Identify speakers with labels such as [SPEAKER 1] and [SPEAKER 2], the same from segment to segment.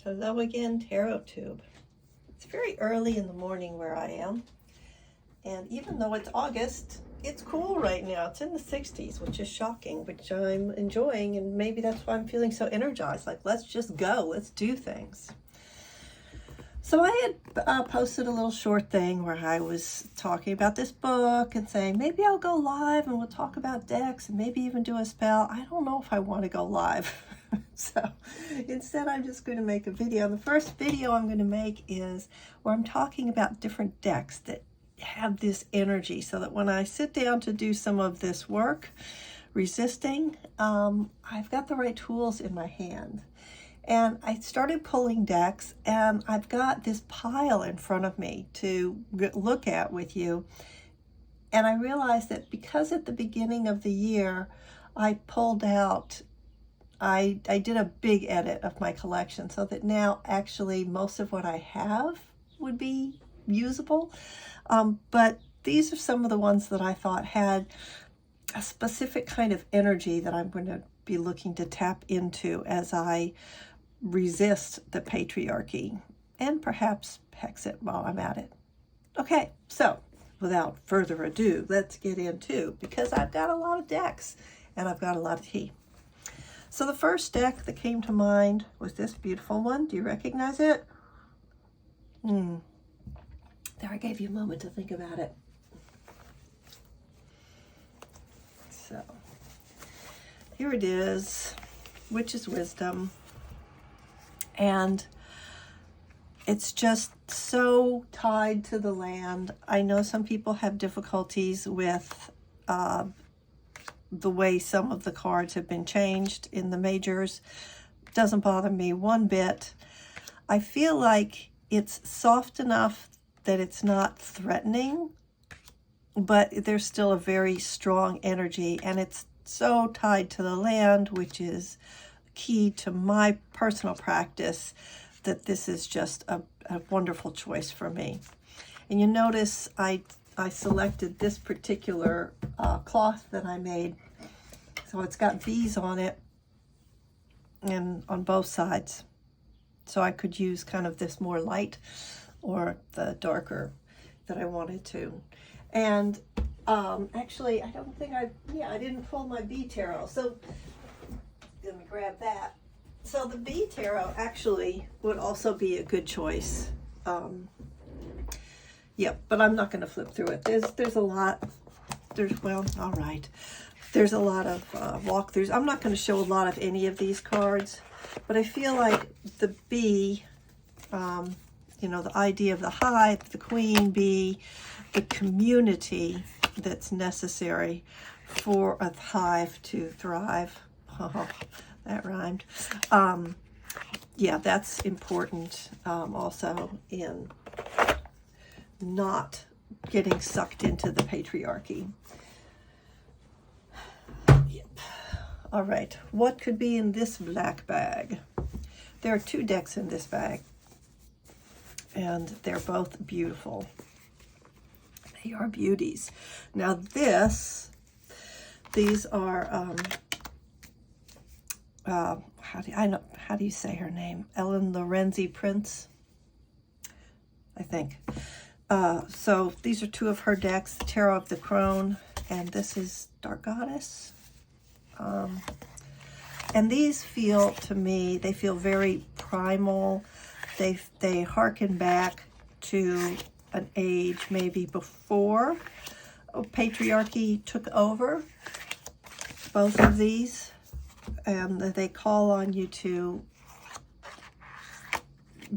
[SPEAKER 1] Hello again, Tarot Tube. It's very early in the morning where I am, and even though it's August, it's cool right now. It's in the 60s, which is shocking, which I'm enjoying, and maybe that's why I'm feeling so energized. Like, let's just go, let's do things. So I had posted a little short thing where I was talking about this book and saying maybe I'll go live and we'll talk about decks and maybe even do a spell. I don't know if I want to go live. So instead I'm just going to make a video. The first video I'm going to make is where I'm talking about different decks that have this energy, so that when I sit down to do some of this work, resisting, I've got the right tools in my hand. And I started pulling decks, and I've got this pile in front of me to look at with you. And I realized that because at the beginning of the year, I pulled out, I did a big edit of my collection so that now actually most of what I have would be usable. But these are some of the ones that I thought had a specific kind of energy that I'm going to be looking to tap into as I resist the patriarchy and perhaps hex it while I'm at it. Okay, so without further ado, let's get into, because I've got a lot of decks and I've got a lot of tea. So the first deck that came to mind was this beautiful one. Do you recognize it? There, I gave you a moment to think about it. So here it is, Witch's Wisdom. And it's just so tied to the land. I know some people have difficulties with the way some of the cards have been changed in the majors. Doesn't bother me one bit. I feel like it's soft enough that it's not threatening, but there's still a very strong energy, and it's so tied to the land, which is key to my personal practice, that this is just a wonderful choice for me. And you notice I selected this particular cloth that I made. So it's got bees on it and on both sides. So I could use kind of this more light or the darker that I wanted to. And actually, I don't think I didn't pull my bee tarot. So let me grab that. So the bee tarot actually would also be a good choice. Yep, but I'm not going to flip through it. There's a lot. Well, all right. There's a lot of walkthroughs. I'm not going to show a lot of any of these cards, but I feel like the bee, the idea of the hive, the queen bee, the community that's necessary for a hive to thrive. Oh, that rhymed. Yeah, that's important also in not getting sucked into the patriarchy. Yep. All right, what could be in this black bag? There are two decks in this bag, and they're both beautiful. They are beauties. Now these are how do you say her name? Ellen Lorenzi Prince, I think. So these are two of her decks, the Tarot of the Crone, and this is Dark Goddess. And these feel, to me, they feel very primal. They harken back to an age maybe before patriarchy took over, both of these. And they call on you to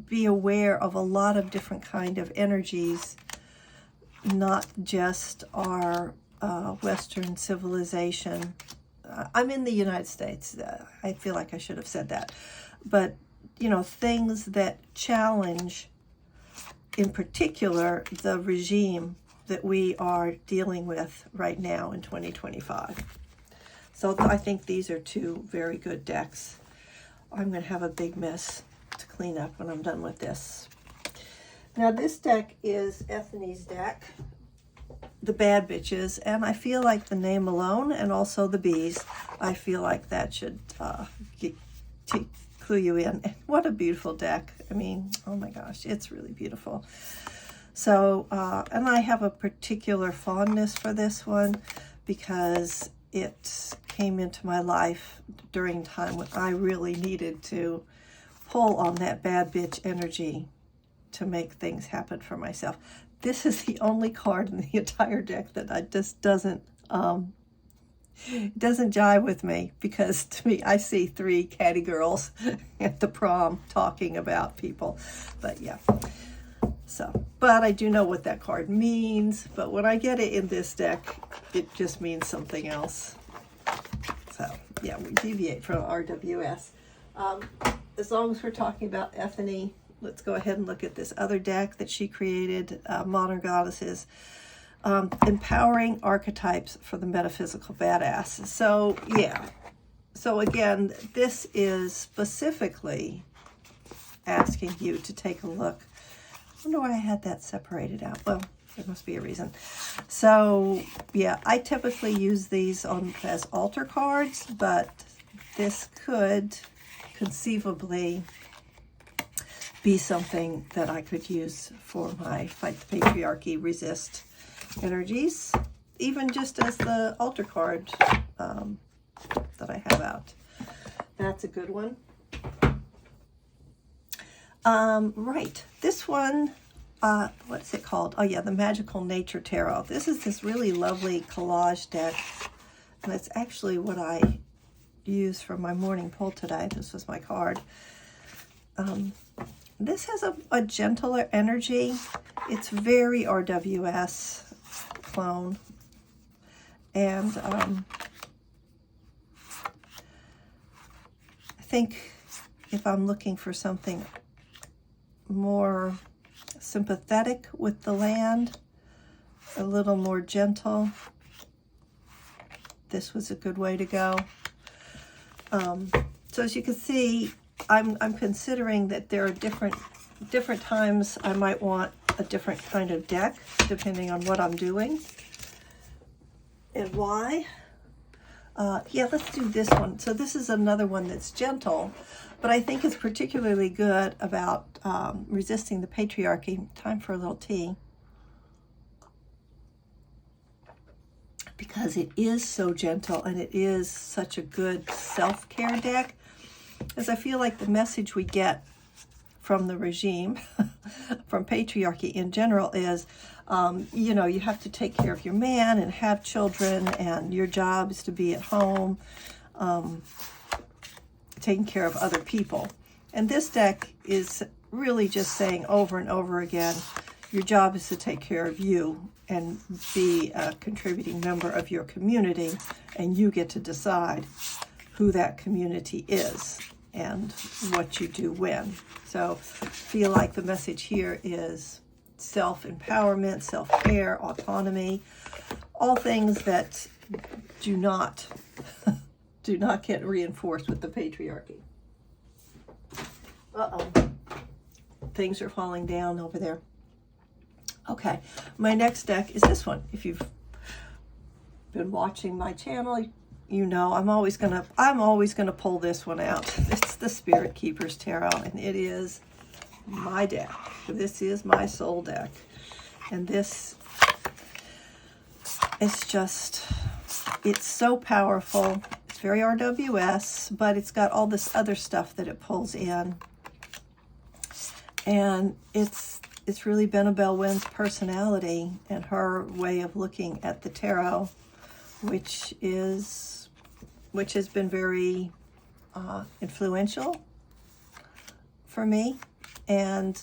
[SPEAKER 1] be aware of a lot of different kind of energies, not just our Western civilization. I'm in the United States. I feel like I should have said that. But, things that challenge, in particular, the regime that we are dealing with right now in 2025. So I think these are two very good decks. I'm going to have a big mess to clean up when I'm done with this. Now this deck is Ethany's deck, the Bad Bitches, and I feel like the name alone, and also the bees, I feel like that should clue you in. And what a beautiful deck. I mean, oh my gosh, it's really beautiful. So, and I have a particular fondness for this one because it came into my life during time when I really needed to pull on that bad bitch energy to make things happen for myself. This is the only card in the entire deck that I just doesn't jive with me, because to me, I see 3 catty girls at the prom talking about people. But yeah, so, but I do know what that card means, but when I get it in this deck, it just means something else. So yeah, we deviate from RWS. As long as we're talking about Ethany, let's go ahead and look at this other deck that she created, Modern Goddesses. Empowering archetypes for the metaphysical badass. So yeah, so again, this is specifically asking you to take a look. I wonder why I had that separated out. Well, there must be a reason. So yeah, I typically use these as altar cards, but this could conceivably be something that I could use for my Fight the Patriarchy, Resist energies, even just as the altar card that I have out. That's a good one. Right, this one, what's it called? Oh yeah, the Magical Nature Tarot. This is this really lovely collage deck, and it's actually what I used for my morning pull today. This was my card. This has a gentler energy. It's very RWS clone, and I think if I'm looking for something more sympathetic with the land, a little more gentle, this was a good way to go. So as you can see, I'm considering that there are different times I might want a different kind of deck depending on what I'm doing and why. Yeah, let's do this one. So this is another one that's gentle, but I think it's particularly good about resisting the patriarchy. Time for a little tea. Because it is so gentle and it is such a good self-care deck. As I feel like the message we get from the regime, from patriarchy in general, is, you know, you have to take care of your man and have children, and your job is to be at home, taking care of other people. And this deck is really just saying over and over again, your job is to take care of you and be a contributing member of your community, and you get to decide who that community is and what you do when. So I feel like the message here is self-empowerment, self-care, autonomy, all things that do not get reinforced with the patriarchy. Uh-oh. Things are falling down over there. Okay, my next deck is this one. If you've been watching my channel, you know I'm always gonna pull this one out. It's the Spirit Keepers Tarot, and it is my deck. This is my soul deck, and this is just, it's so powerful. It's very RWS, but it's got all this other stuff that it pulls in, and it's really Benabel Wynn's personality and her way of looking at the tarot, which has been very influential for me. And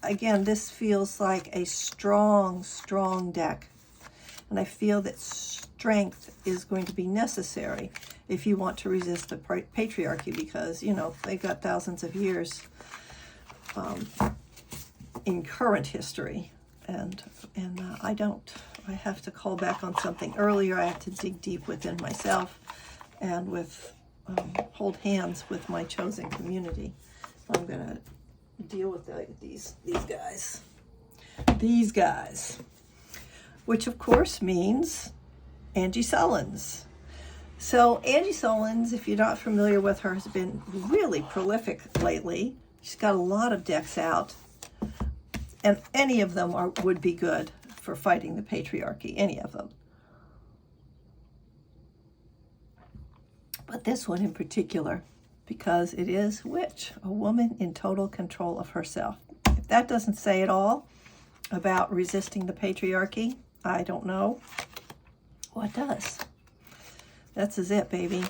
[SPEAKER 1] again, this feels like a strong deck. And I feel that strength is going to be necessary if you want to resist the patriarchy, because, you know, they've got thousands of years in current history, and I don't. I have to call back on something earlier. I have to dig deep within myself and hold hands with my chosen community. I'm gonna deal with these guys, which of course means Angie Sullins. So Angie Solins, if you're not familiar with her, has been really prolific lately. She's got a lot of decks out, and any of them would be good for fighting the patriarchy, any of them. But this one in particular, because it is Witch, a woman in total control of herself. If that doesn't say it all about resisting the patriarchy, I don't know what does. That's it, baby.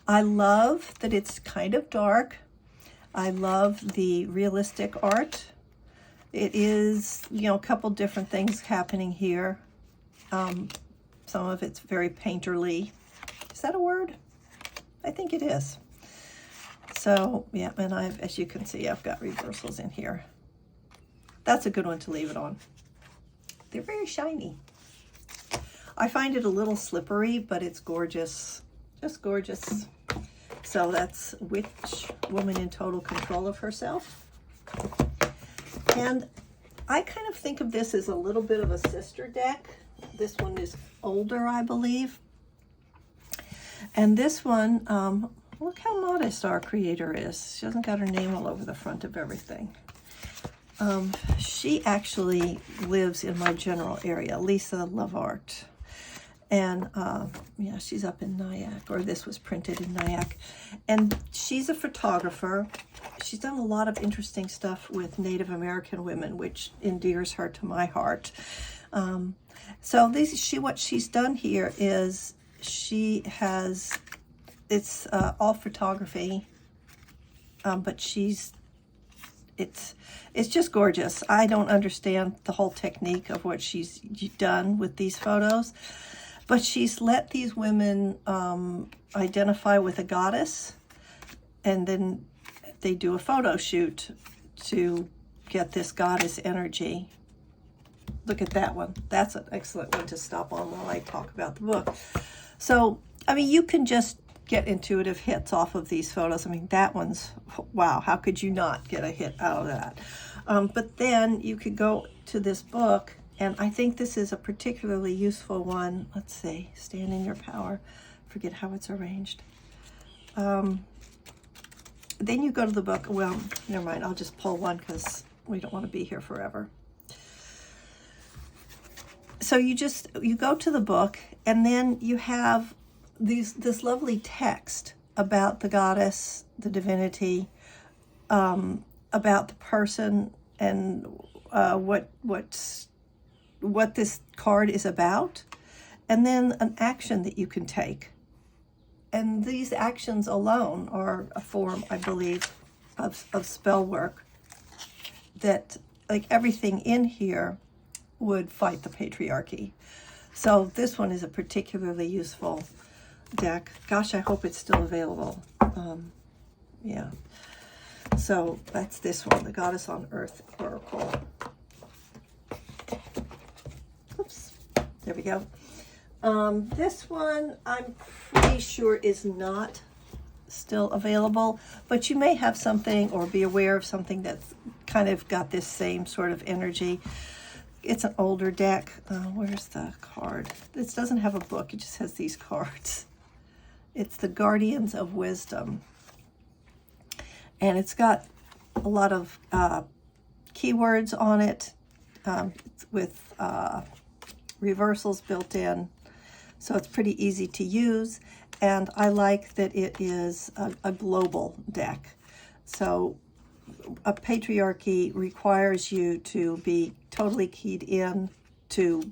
[SPEAKER 1] I love that it's kind of dark. I love the realistic art. It is, you know, a couple different things happening here. Some of it's very painterly. Is that a word? I think it is. So, yeah, and as you can see, I've got reversals in here. That's a good one to leave it on. They're very shiny. I find it a little slippery, but it's gorgeous. Just gorgeous. So that's Witch, woman in total control of herself. And I kind of think of this as a little bit of a sister deck. This one is older, I believe. And this one, look how modest our creator is. She hasn't got her name all over the front of everything. She actually lives in my general area, Lisa Lavart. And yeah, she's up in Nyack, or this was printed in Nyack. And she's a photographer. She's done a lot of interesting stuff with Native American women, which endears her to my heart. So what she's done here is it's all photography, but it's just gorgeous. I don't understand the whole technique of what she's done with these photos, but she's let these women identify with a goddess, and then they do a photo shoot to get this goddess energy. Look at that one. That's an excellent one to stop on while I talk about the book. So, I mean, you can just get intuitive hits off of these photos. I mean, that one's, wow, how could you not get a hit out of that? But then you could go to this book, and I think this is a particularly useful one. Let's see, Stand in Your Power. Forget how it's arranged. Then you go to the book. Well, never mind, I'll just pull one because we don't want to be here forever. So you go to the book, and then you have this lovely text about the goddess, the divinity, about the person, and what this card is about, and then an action that you can take. And these actions alone are a form, I believe, of spell work that, like everything in here, would fight the patriarchy. So this one is a particularly useful deck. Gosh, I hope it's still available. Yeah. So that's this one, the Goddess on Earth Oracle. Oops. There we go. This one I'm pretty sure is not still available, but you may have something or be aware of something that's kind of got this same sort of energy. It's an older deck. Where's the card? This doesn't have a book. It just has these cards. It's the Guardians of Wisdom. And it's got a lot of keywords on it with reversals built in. So it's pretty easy to use. And I like that it is a global deck. So a patriarchy requires you to be totally keyed in to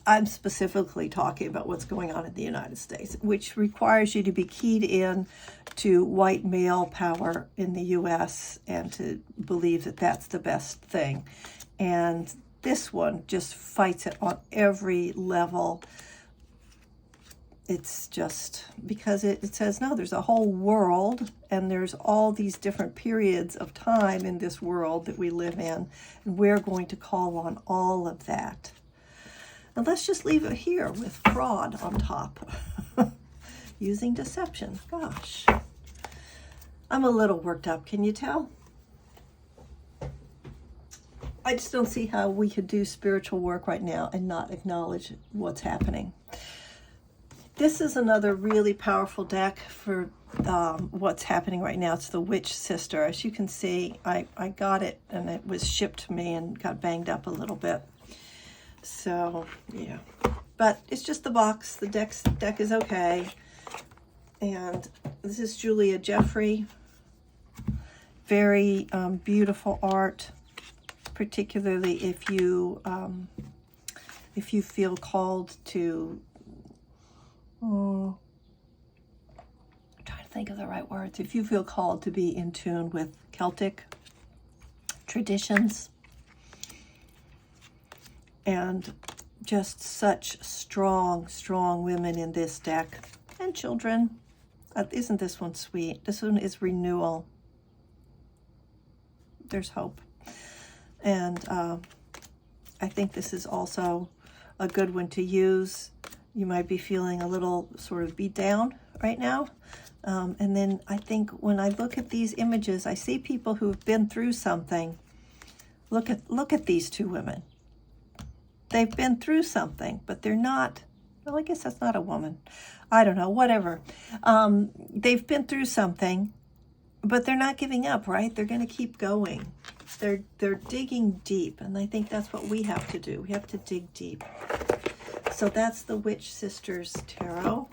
[SPEAKER 1] I'm specifically talking about what's going on in the United States, which requires you to be keyed in to white male power in the U.S. and to believe that that's the best thing. And this one just fights it on every level. It's just because it says, no, there's a whole world, and there's all these different periods of time in this world that we live in, and we're going to call on all of that. Now let's just leave it here with fraud on top. Using deception. Gosh. I'm a little worked up, can you tell? I just don't see how we could do spiritual work right now and not acknowledge what's happening. This is another really powerful deck for what's happening right now. It's the Witch Sister. As you can see, I got it and it was shipped to me and got banged up a little bit. So, yeah. But it's just the box. The deck is okay. And this is Julia Jeffrey. Very beautiful art, particularly if you feel called to... I'm trying to think of the right words. If you feel called to be in tune with Celtic traditions, and just such strong women in this deck, and children. Isn't this one sweet? This one is renewal. There's hope. And I think this is also a good one to use. You might be feeling a little sort of beat down right now. And then I think when I look at these images, I see people who've been through something. Look at these two women. They've been through something, but they're not, well, I guess that's not a woman. I don't know, whatever. They've been through something, but they're not giving up, right? They're going to keep going. They're digging deep, and I think that's what we have to do. We have to dig deep. So that's the Witch Sisters Tarot.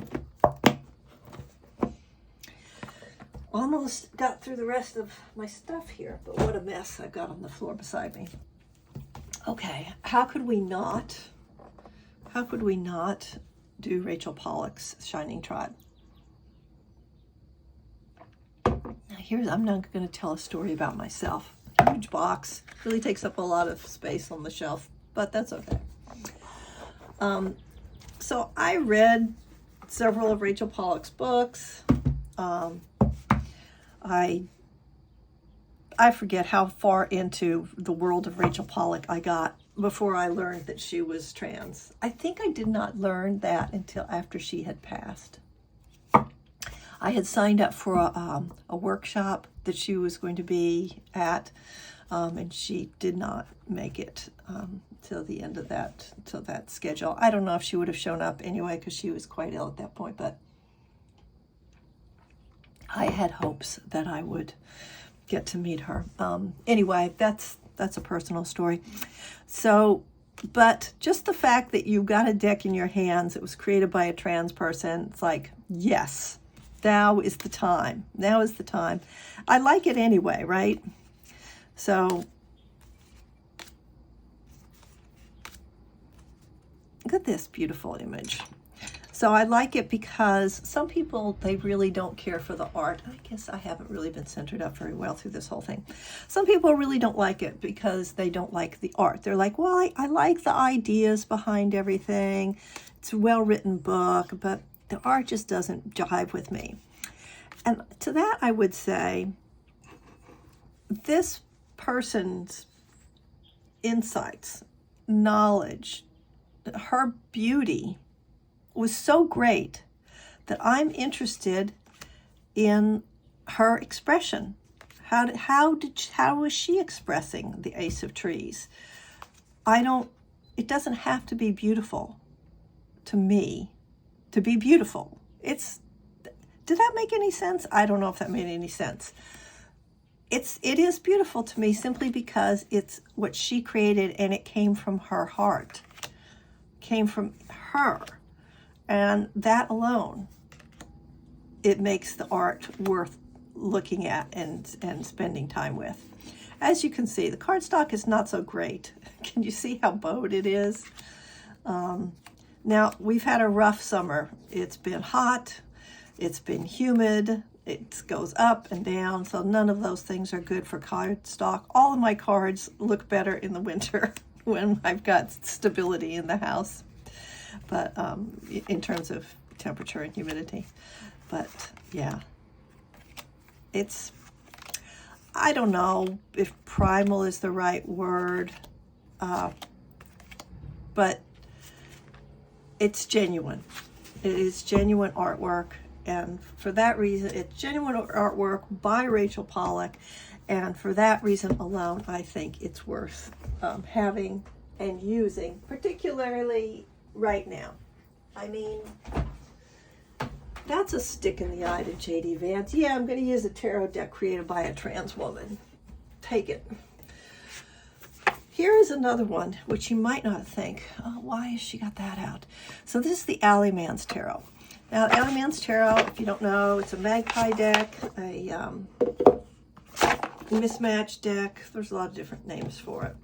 [SPEAKER 1] Almost got through the rest of my stuff here, but what a mess I've got on the floor beside me. Okay, how could we not do Rachel Pollack's Shining Tribe? Now I'm not going to tell a story about myself. Huge box, really takes up a lot of space on the shelf, but that's okay. So I read several of Rachel Pollack's books. I forget how far into the world of Rachel Pollack I got before I learned that she was trans. I think I did not learn that until after she had passed. I had signed up for a workshop that she was going to be at, and she did not make it till the end of that schedule. I don't know if she would have shown up anyway because she was quite ill at that point, but I had hopes that I would get to meet her. Anyway, that's a personal story. So, but just the fact that you got a deck in your hands, it was created by a trans person, it's like, yes, now is the time. Now is the time. I like it anyway, right? So, look at this beautiful image. So I like it because some people, they really don't care for the art. I guess I haven't really been centered up very well through this whole thing. Some people really don't like it because they don't like the art. They're like, well, I like the ideas behind everything. It's a well-written book, but the art just doesn't jive with me. And to that, I would say this person's insights, knowledge, her beauty was so great that I'm interested in her expression. How was she expressing the Ace of Trees? It doesn't have to be beautiful to me to be beautiful. Did that make any sense? I don't know if that made any sense. It is beautiful to me simply because it's what she created and it came from her heart, came from her. And that alone, it makes the art worth looking at and spending time with. As you can see, the cardstock is not so great. Can you see how bowed it is? Now, we've had a rough summer. It's been hot, it's been humid, it goes up and down, so none of those things are good for cardstock. All of my cards look better in the winter when I've got stability in the house. But in terms of temperature and humidity. But yeah, I don't know if primal is the right word, but it's genuine. It is genuine artwork, and for that reason, it's genuine artwork by Rachel Pollack, and for that reason alone, I think it's worth having and using, particularly right now. I mean, That's a stick in the eye to J.D. Vance. Yeah, I'm going to use a tarot deck created by a trans woman. Take it. Here is another one, which you might not think, oh, why has she got that out? So this is the Alleyman's Tarot. Now, Alleyman's Tarot, if you don't know, it's a magpie deck, a mismatched deck. There's a lot of different names for it.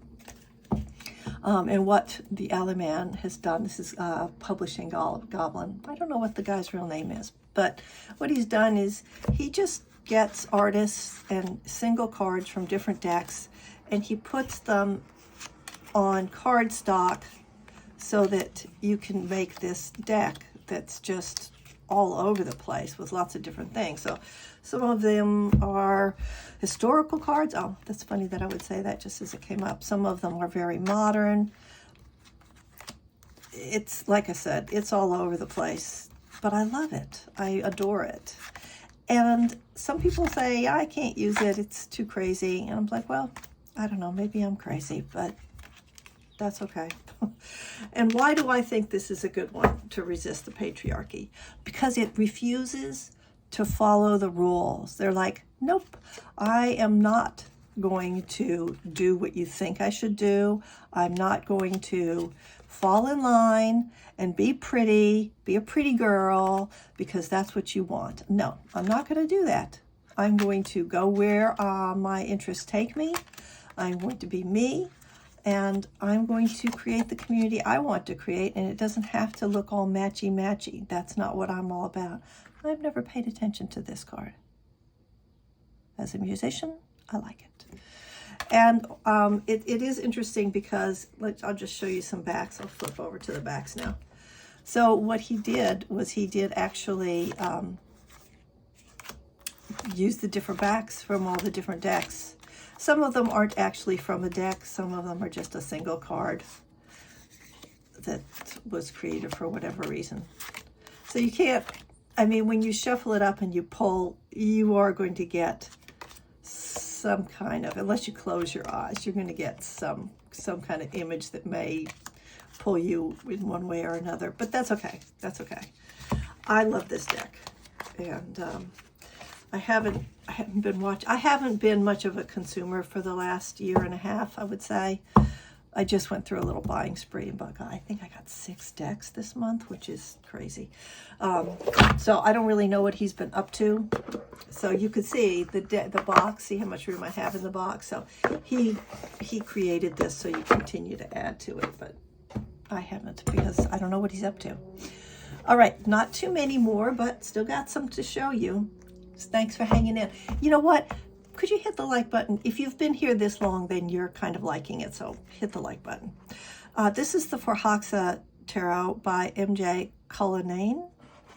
[SPEAKER 1] And what the Alleyman has done, this is Publishing Goblin. I don't know what the guy's real name is, but what he's done is he just gets artists and single cards from different decks, and he puts them on cardstock so that you can make this deck that's just all over the place with lots of different things. So some of them are historical cards. Oh, that's funny that I would say that just as it came up. Some of them are very modern. It's, like I said, it's all over the place, but I love it. I adore it. And some people say, I can't use it, it's too crazy. And I'm like, well, I don't know, maybe I'm crazy, but that's okay. And why do I think this is a good one to resist the patriarchy? Because it refuses to follow the rules. They're like, nope, I am not going to do what you think I should do. I'm not going to fall in line and be pretty, be a pretty girl, because that's what you want. No, I'm not going to do that. I'm going to go where my interests take me. I'm going to be me. And I'm going to create the community I want to create, and it doesn't have to look all matchy-matchy. That's not what I'm all about. I've never paid attention to this card. As a musician, I like it. And it is interesting because, I'll just show you some backs. I'll flip over to the backs now. So what he did was he did actually use the different backs from all the different decks. Some of them aren't actually from a deck. Some of them are just a single card that was created for whatever reason. So you can't, I mean, when you shuffle it up and you pull, you are going to get some kind of, unless you close your eyes, you're going to get some kind of image that may pull you in one way or another. But that's okay. That's okay. I love this deck. And I haven't been much of a consumer for the last year and a half, I would say. I just went through a little buying spree and I think I got 6 decks this month, which is crazy. So I don't really know what he's been up to. So you could see the box, see how much room I have in the box. So he created this so you continue to add to it, but I haven't because I don't know what he's up to. All right, not too many more, but still got some to show you. Thanks for hanging in. You know what? Could you hit the like button? If you've been here this long, then you're kind of liking it, so hit the like button. This is the Forhaxa Tarot by M.J. Cullinane.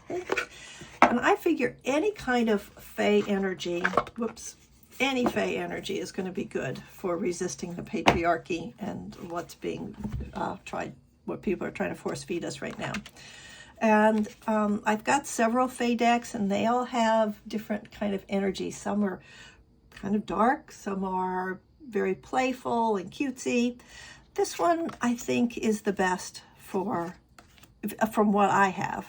[SPEAKER 1] And I figure any kind of Fae energy, any Fae energy is going to be good for resisting the patriarchy and what's being what people are trying to force feed us right now. And I've got several Fae decks, and they all have different kind of energy. Some are kind of dark, some are very playful and cutesy. This one, I think, is the best from what I have.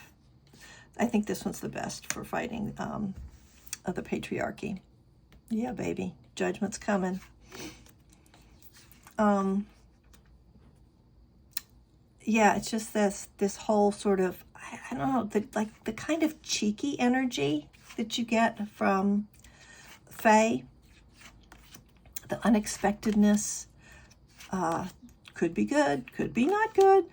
[SPEAKER 1] I think this one's the best for fighting the patriarchy. Yeah, baby, judgment's coming. Yeah, it's just this whole sort of, I don't know, the kind of cheeky energy that you get from Fae, the unexpectedness, could be good, could be not good.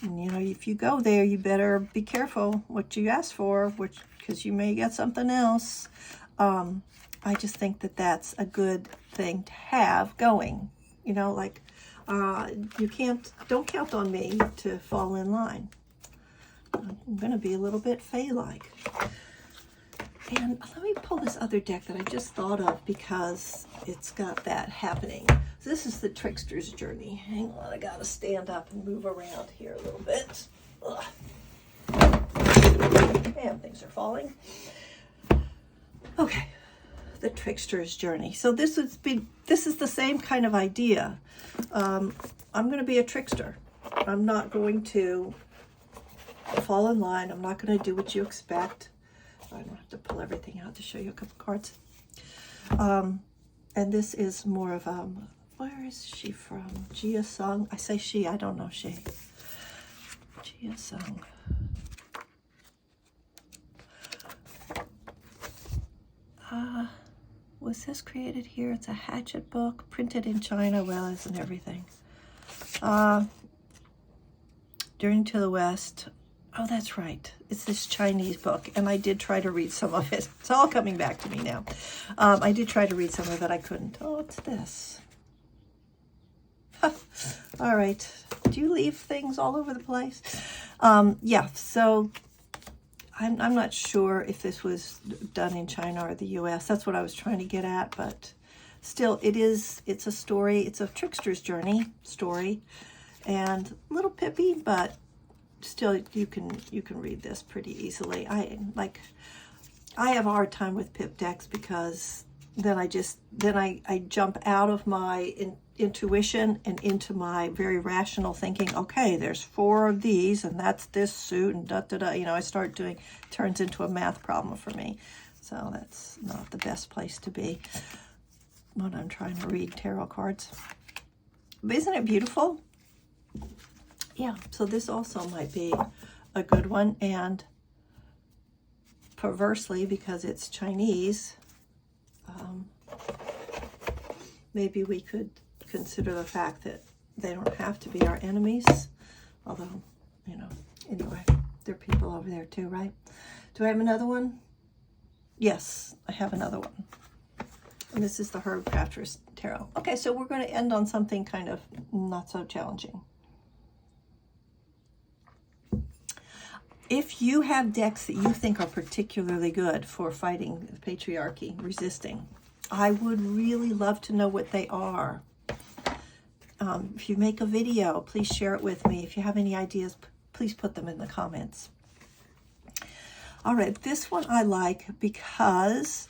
[SPEAKER 1] And, you know, if you go there, you better be careful what you ask for, because you may get something else. I just think that that's a good thing to have going. You know, like, don't count on me to fall in line. I'm going to be a little bit Fae-like. And let me pull this other deck that I just thought of because it's got that happening. So this is the Trickster's Journey. Hang on, I got to stand up and move around here a little bit. Ugh. And things are falling. Okay, the Trickster's Journey. So this is the same kind of idea. I'm going to be a trickster. I'm not going to fall in line. I'm not going to do what you expect. I don't have to pull everything out to show you a couple cards. And this is more of, where is she from? Jia Sung. I say she, I don't know she. Jia Sung. Was this created here? It's a hatchet book, printed in China. Well, isn't everything? Journey to the West. Oh, that's right. It's this Chinese book, and I did try to read some of it. It's all coming back to me now. I did try to read some of it. I couldn't. Oh, it's this. All right. Do you leave things all over the place? Yeah, so I'm not sure if this was done in China or the U.S. That's what I was trying to get at, but still, it's a story. It's a trickster's journey story, and a little pippy, but still, you can read this pretty easily. I have a hard time with pip decks because then I jump out of my intuition and into my very rational thinking. Okay, there's 4 of these, and that's this suit, and da da da. You know, I start doing, turns into a math problem for me. So that's not the best place to be when I'm trying to read tarot cards. But isn't it beautiful? Yeah, so this also might be a good one, and perversely, because it's Chinese, maybe we could consider the fact that they don't have to be our enemies, although, you know, anyway, there are people over there too, right? Do I have another one? Yes, I have another one. And this is the Herbcrafter Tarot. Okay, so we're going to end on something kind of not so challenging. If you have decks that you think are particularly good for fighting the patriarchy, resisting, I would really love to know what they are. If you make a video, please share it with me. If you have any ideas, please put them in the comments. All right, this one I like because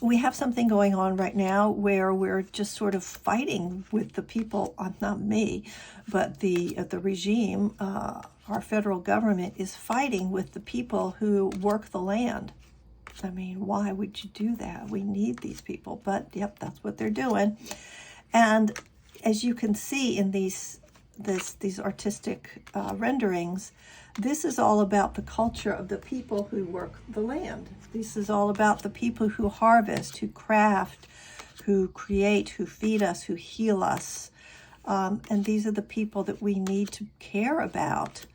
[SPEAKER 1] we have something going on right now where we're just sort of fighting with the people, not me, but the regime. Our federal government is fighting with the people who work the land. I mean, why would you do that? We need these people, but yep, that's what they're doing. And as you can see in these artistic renderings, this is all about the culture of the people who work the land. This is all about the people who harvest, who craft, who create, who feed us, who heal us. And these are the people that we need to care about.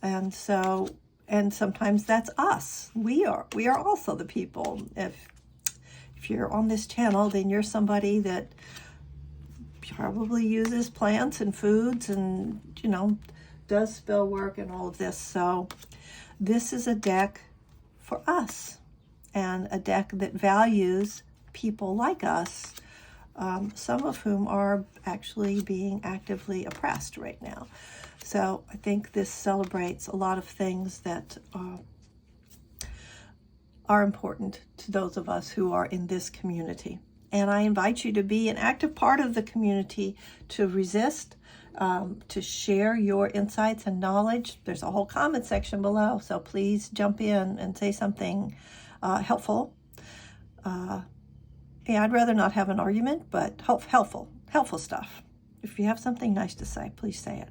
[SPEAKER 1] And so, and sometimes that's us. We are also the people. If you're on this channel, then you're somebody that probably uses plants and foods and, you know, does spell work and all of this. So this is a deck for us, and a deck that values people like us, some of whom are actually being actively oppressed right now. So I think this celebrates a lot of things that are important to those of us who are in this community. And I invite you to be an active part of the community, to resist, to share your insights and knowledge. There's a whole comment section below, so please jump in and say something helpful. Yeah, I'd rather not have an argument, but helpful stuff. If you have something nice to say, please say it.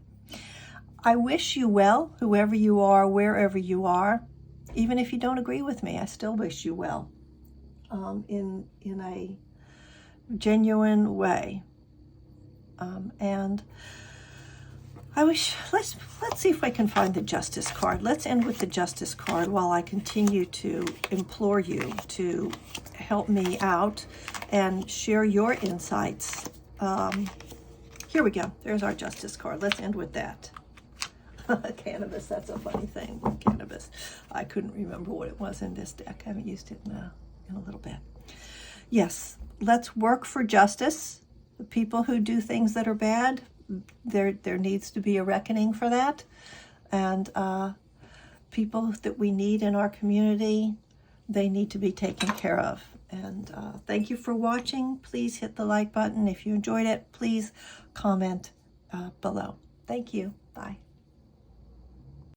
[SPEAKER 1] I wish you well, whoever you are, wherever you are. Even if you don't agree with me, I still wish you well, in a genuine way. And I wish, let's see if I can find the Justice card. Let's end with the Justice card while I continue to implore you to help me out and share your insights. Here we go. There's our Justice card. Let's end with that. Cannabis, that's a funny thing. Cannabis. I couldn't remember what it was in this deck. I haven't used it in a little bit. Yes, let's work for justice. The people who do things that are bad, there needs to be a reckoning for that. And people that we need in our community, they need to be taken care of. And thank you for watching. Please hit the like button. If you enjoyed it, please comment below. Thank you. Bye.